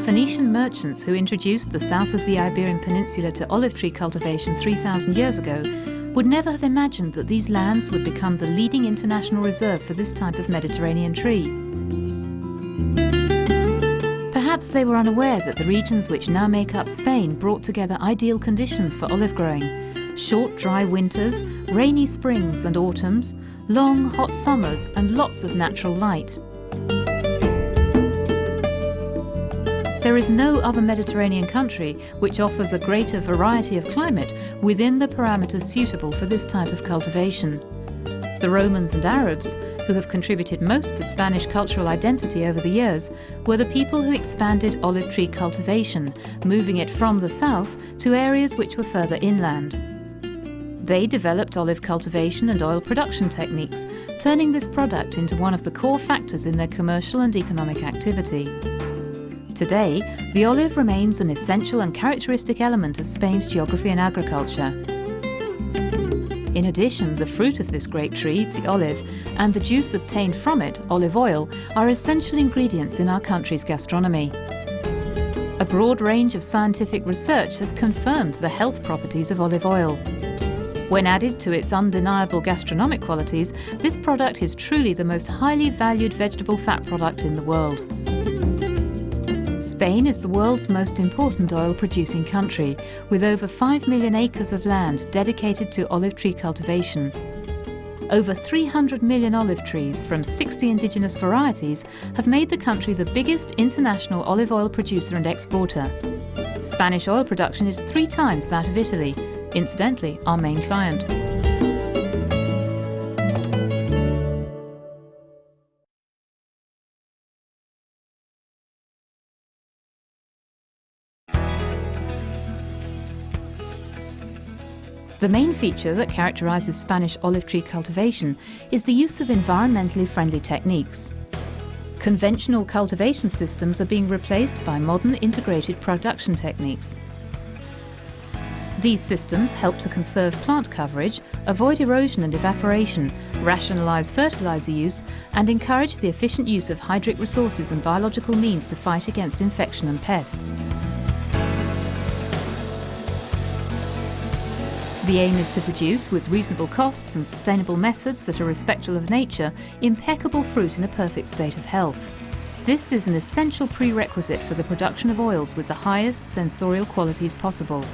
Phoenician merchants who introduced the south of the Iberian Peninsula to olive tree cultivation 3,000 years ago would never have imagined that these lands would become the leading international reserve for this type of Mediterranean tree. Perhaps they were unaware that the regions which now make up Spain brought together ideal conditions for olive growing: short, dry winters, rainy springs and autumns, long, hot summers and lots of natural light. There is no other Mediterranean country which offers a greater variety of climate within the parameters suitable for this type of cultivation. The Romans and Arabs, who have contributed most to Spanish cultural identity over the years, were the people who expanded olive tree cultivation, moving it from the south to areas which were further inland. They developed olive cultivation and oil production techniques, turning this product into one of the core factors in their commercial and economic activity. Today, the olive remains an essential and characteristic element of Spain's geography and agriculture. In addition, the fruit of this great tree, the olive, and the juice obtained from it, olive oil, are essential ingredients in our country's gastronomy. A broad range of scientific research has confirmed the health properties of olive oil. When added to its undeniable gastronomic qualities, this product is truly the most highly valued vegetable fat product in the world. Spain is the world's most important oil-producing country, with over 5 million acres of land dedicated to olive tree cultivation. Over 300 million olive trees from 60 indigenous varieties have made the country the biggest international olive oil producer and exporter. Spanish oil production is 3 times that of Italy, incidentally our main client. The main feature that characterizes Spanish olive tree cultivation is the use of environmentally friendly techniques. Conventional cultivation systems are being replaced by modern integrated production techniques. These systems help to conserve plant coverage, avoid erosion and evaporation, rationalize fertilizer use, and encourage the efficient use of hydric resources and biological means to fight against infection and pests. The aim is to produce, with reasonable costs and sustainable methods that are respectful of nature, impeccable fruit in a perfect state of health. This is an essential prerequisite for the production of oils with the highest sensorial qualities possible.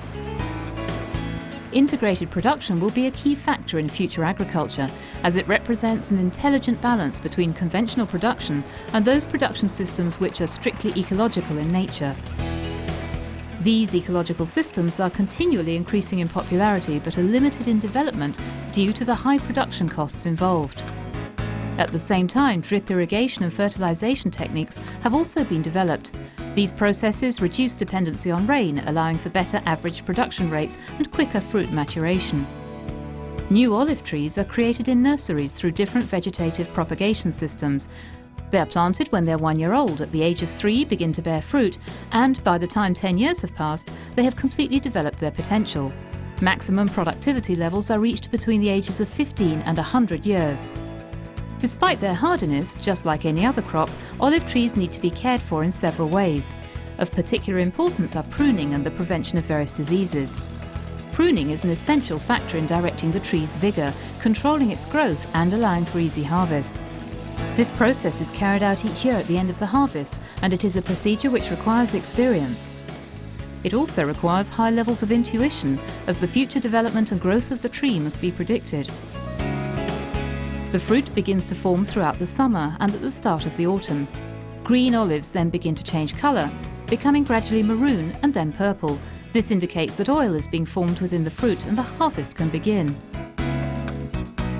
Integrated production will be a key factor in future agriculture, as it represents an intelligent balance between conventional production and those production systems which are strictly ecological in nature. These ecological systems are continually increasing in popularity but are limited in development due to the high production costs involved. At the same time, drip irrigation and fertilization techniques have also been developed. These processes reduce dependency on rain, allowing for better average production rates and quicker fruit maturation. New olive trees are created in nurseries through different vegetative propagation systems. They are planted when they're 1 year old, at the age of 3 begin to bear fruit, and by the time 10 years have passed, they have completely developed their potential. Maximum productivity levels are reached between the ages of 15 and 100 years. Despite their hardiness, just like any other crop, olive trees need to be cared for in several ways. Of particular importance are pruning and the prevention of various diseases. Pruning is an essential factor in directing the tree's vigour, controlling its growth and allowing for easy harvest. This process is carried out each year at the end of the harvest, and it is a procedure which requires experience. It also requires high levels of intuition, as the future development and growth of the tree must be predicted. The fruit begins to form throughout the summer and at the start of the autumn. Green olives then begin to change colour, becoming gradually maroon and then purple. This indicates that oil is being formed within the fruit and the harvest can begin.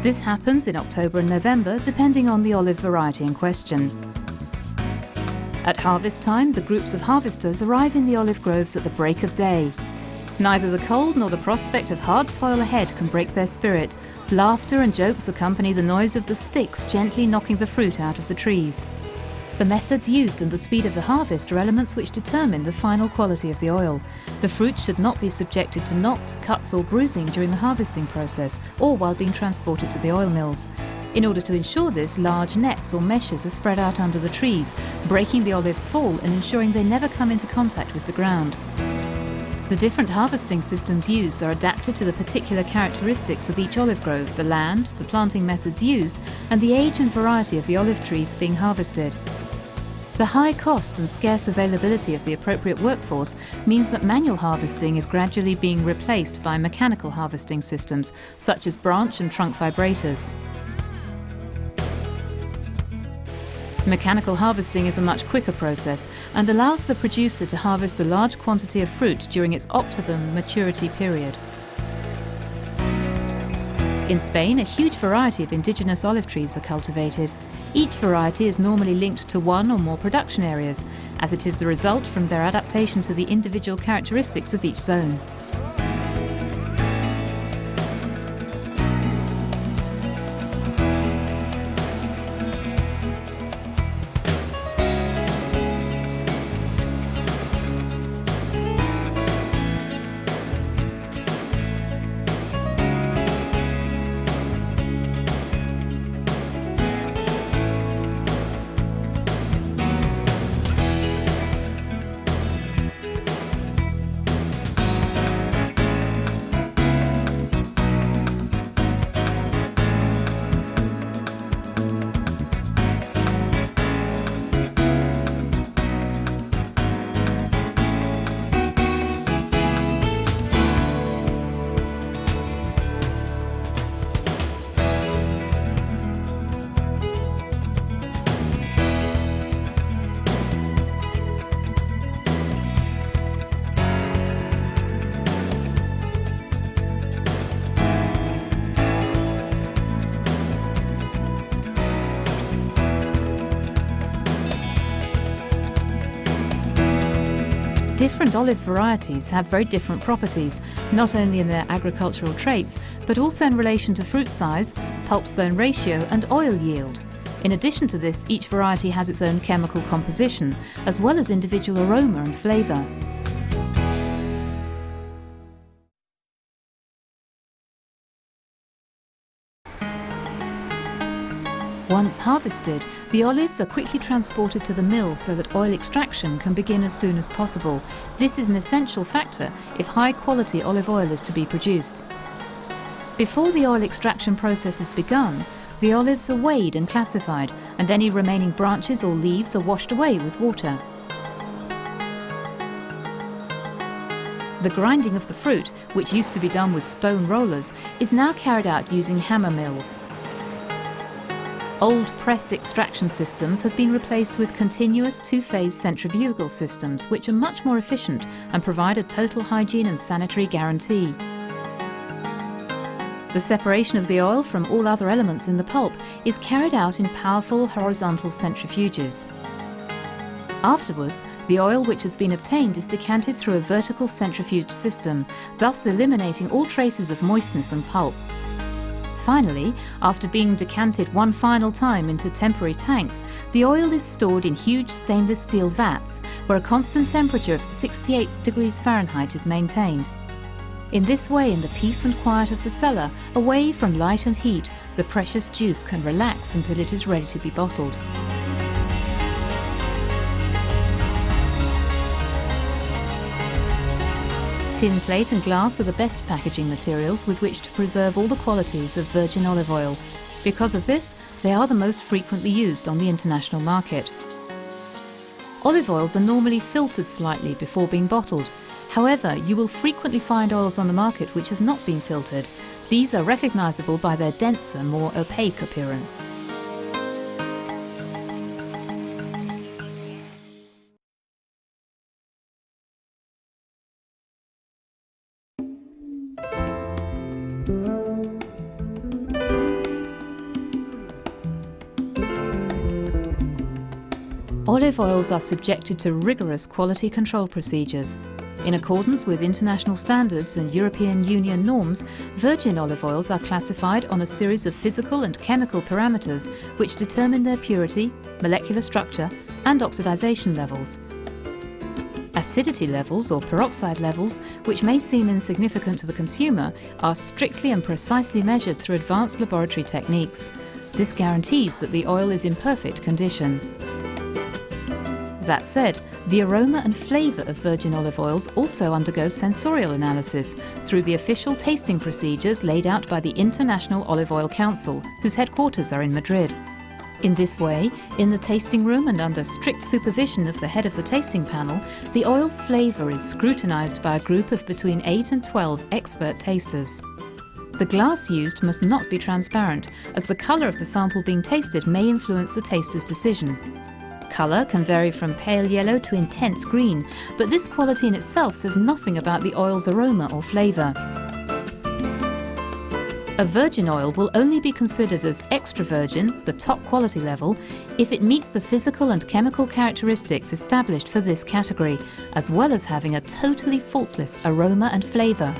This happens in October and November, depending on the olive variety in question. At harvest time, the groups of harvesters arrive in the olive groves at the break of day. Neither the cold nor the prospect of hard toil ahead can break their spirit. Laughter and jokes accompany the noise of the sticks gently knocking the fruit out of the trees. The methods used and the speed of the harvest are elements which determine the final quality of the oil. The fruit should not be subjected to knocks, cuts or bruising during the harvesting process or while being transported to the oil mills. In order to ensure this, large nets or meshes are spread out under the trees, breaking the olives' fall and ensuring they never come into contact with the ground. The different harvesting systems used are adapted to the particular characteristics of each olive grove, the land, the planting methods used, and the age and variety of the olive trees being harvested. The high cost and scarce availability of the appropriate workforce means that manual harvesting is gradually being replaced by mechanical harvesting systems, such as branch and trunk vibrators. Mechanical harvesting is a much quicker process and allows the producer to harvest a large quantity of fruit during its optimum maturity period. In Spain, a huge variety of indigenous olive trees are cultivated. Each variety is normally linked to one or more production areas, as it is the result from their adaptation to the individual characteristics of each zone. Different olive varieties have very different properties, not only in their agricultural traits, but also in relation to fruit size, pulp-stone ratio and oil yield. In addition to this, each variety has its own chemical composition, as well as individual aroma and flavour. Once harvested, the olives are quickly transported to the mill so that oil extraction can begin as soon as possible. This is an essential factor if high-quality olive oil is to be produced. Before the oil extraction process is begun, the olives are weighed and classified, and any remaining branches or leaves are washed away with water. The grinding of the fruit, which used to be done with stone rollers, is now carried out using hammer mills. Old press extraction systems have been replaced with continuous two-phase centrifugal systems, which are much more efficient and provide a total hygiene and sanitary guarantee. The separation of the oil from all other elements in the pulp is carried out in powerful horizontal centrifuges. Afterwards, the oil which has been obtained is decanted through a vertical centrifuge system, thus eliminating all traces of moistness and pulp. Finally, after being decanted one final time into temporary tanks, the oil is stored in huge stainless steel vats, where a constant temperature of 68 degrees Fahrenheit is maintained. In this way, in the peace and quiet of the cellar, away from light and heat, the precious juice can relax until it is ready to be bottled. Tin plate and glass are the best packaging materials with which to preserve all the qualities of virgin olive oil. Because of this, they are the most frequently used on the international market. Olive oils are normally filtered slightly before being bottled. However, you will frequently find oils on the market which have not been filtered. These are recognizable by their denser, more opaque appearance. Olive oils are subjected to rigorous quality control procedures. In accordance with international standards and European Union norms, virgin olive oils are classified on a series of physical and chemical parameters which determine their purity, molecular structure, and oxidization levels. Acidity levels or peroxide levels, which may seem insignificant to the consumer, are strictly and precisely measured through advanced laboratory techniques. This guarantees that the oil is in perfect condition. That said, the aroma and flavour of virgin olive oils also undergo sensorial analysis through the official tasting procedures laid out by the International Olive Oil Council, whose headquarters are in Madrid. In this way, in the tasting room and under strict supervision of the head of the tasting panel, the oil's flavour is scrutinised by a group of between 8 and 12 expert tasters. The glass used must not be transparent, as the colour of the sample being tasted may influence the taster's decision. Colour can vary from pale yellow to intense green, but this quality in itself says nothing about the oil's aroma or flavour. A virgin oil will only be considered as extra virgin, the top quality level, if it meets the physical and chemical characteristics established for this category, as well as having a totally faultless aroma and flavour.